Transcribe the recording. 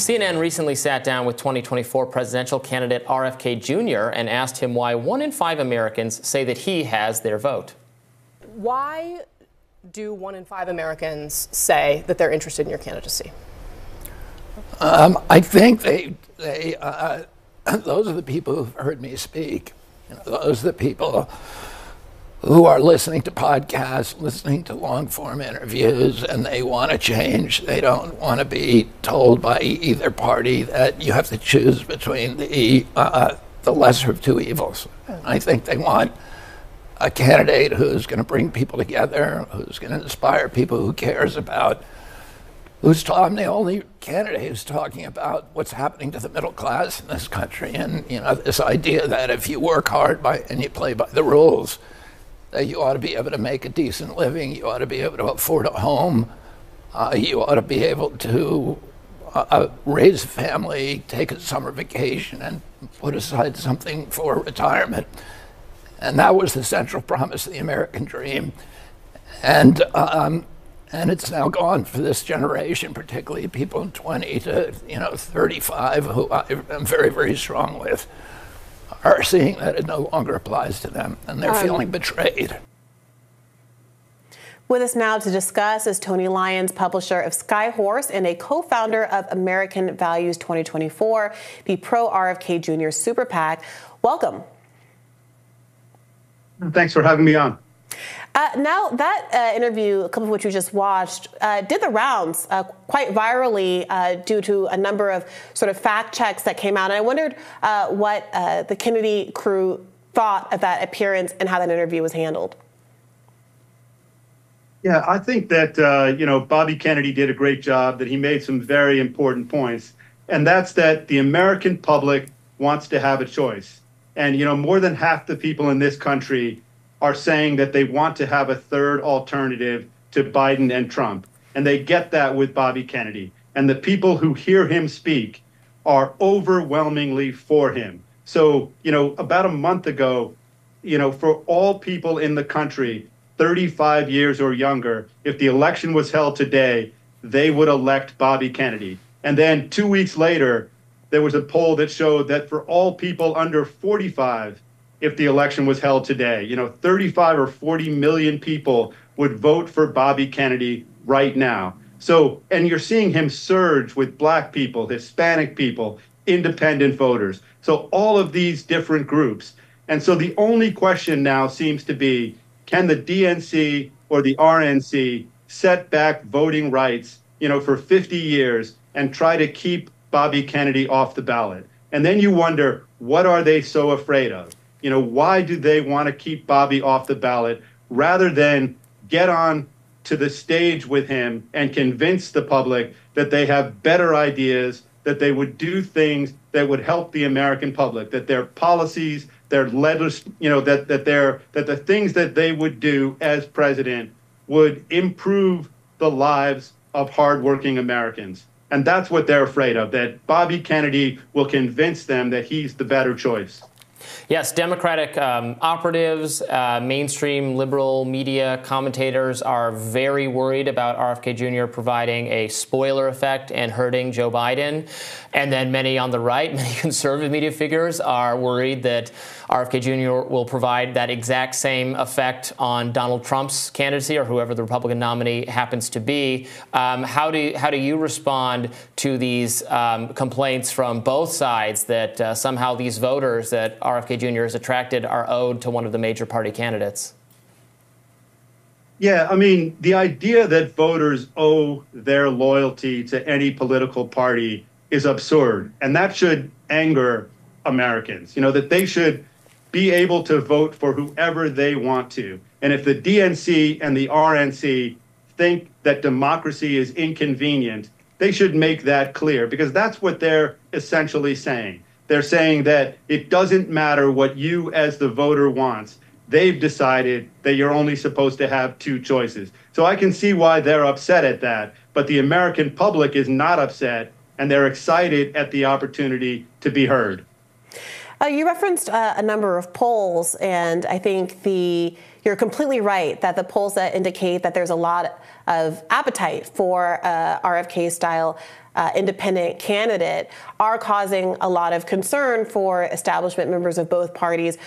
CNN recently sat down with 2024 presidential candidate RFK Jr. and asked him why 1 in 5 Americans say that he has their vote. Why do 1 in 5 Americans say that they're interested in your candidacy? I think those are the people who've heard me speak. Those are the people who are listening to podcasts, listening to long-form interviews, and they want to change. They don't want to be told by either party that you have to choose between the lesser of two evils. I think they want a candidate who's going to bring people together, who's going to inspire people, who cares about, I'm the only candidate who's talking about what's happening to the middle class in this country, and this idea that if you work hard and you play by the rules, that you ought to be able to make a decent living, you ought to be able to afford a home, you ought to be able to raise a family, take a summer vacation, and put aside something for retirement. And that was the central promise of the American dream. And it's now gone for this generation, particularly people 20 to 35, who I'm very, very strong with, are seeing that it no longer applies to them, and they're feeling betrayed. With us now to discuss is Tony Lyons, publisher of Skyhorse and a co-founder of American Values 2024, the pro-RFK Jr. Super PAC. Welcome. Thanks for having me on. Now, that interview, a couple of which we just watched, did the rounds quite virally due to a number of sort of fact checks that came out. And I wondered what the Kennedy crew thought of that appearance and how that interview was handled. Yeah, I think that, Bobby Kennedy did a great job, that he made some very important points. And that's that the American public wants to have a choice. And, more than half the people in this country are saying that they want to have a third alternative to Biden and Trump. And they get that with Bobby Kennedy. And the people who hear him speak are overwhelmingly for him. So, about a month ago, for all people in the country, 35 years or younger, if the election was held today, they would elect Bobby Kennedy. And then 2 weeks later, there was a poll that showed that for all people under 45, if the election was held today, 35 or 40 million people would vote for Bobby Kennedy right now. So, and you're seeing him surge with Black people, Hispanic people, independent voters. So all of these different groups. And so the only question now seems to be, can the DNC or the RNC set back voting rights, for 50 years and try to keep Bobby Kennedy off the ballot? And then you wonder, what are they so afraid of? Why do they want to keep Bobby off the ballot rather than get on to the stage with him and convince the public that they have better ideas, that they would do things that would help the American public, that their policies, their that the things that they would do as president would improve the lives of hardworking Americans. And that's what they're afraid of, that Bobby Kennedy will convince them that he's the better choice. Yes, Democratic operatives, mainstream liberal media commentators are very worried about RFK Jr. providing a spoiler effect and hurting Joe Biden. And then many on the right, many conservative media figures are worried that RFK Jr. will provide that exact same effect on Donald Trump's candidacy or whoever the Republican nominee happens to be. How do you respond to these complaints from both sides that somehow these voters that RFK Jr. has attracted are owed to one of the major party candidates? Yeah, I mean, the idea that voters owe their loyalty to any political party is absurd. And that should anger Americans, that they should be able to vote for whoever they want to. And if the DNC and the RNC think that democracy is inconvenient, they should make that clear, because that's what they're essentially saying. They're saying that it doesn't matter what you as the voter wants. They've decided that you're only supposed to have two choices. So I can see why they're upset at that. But the American public is not upset, and they're excited at the opportunity to be heard. You referenced a number of polls, and I think the you're completely right that the polls that indicate that there's a lot of appetite for RFK-style independent candidate are causing a lot of concern for establishment members of both parties.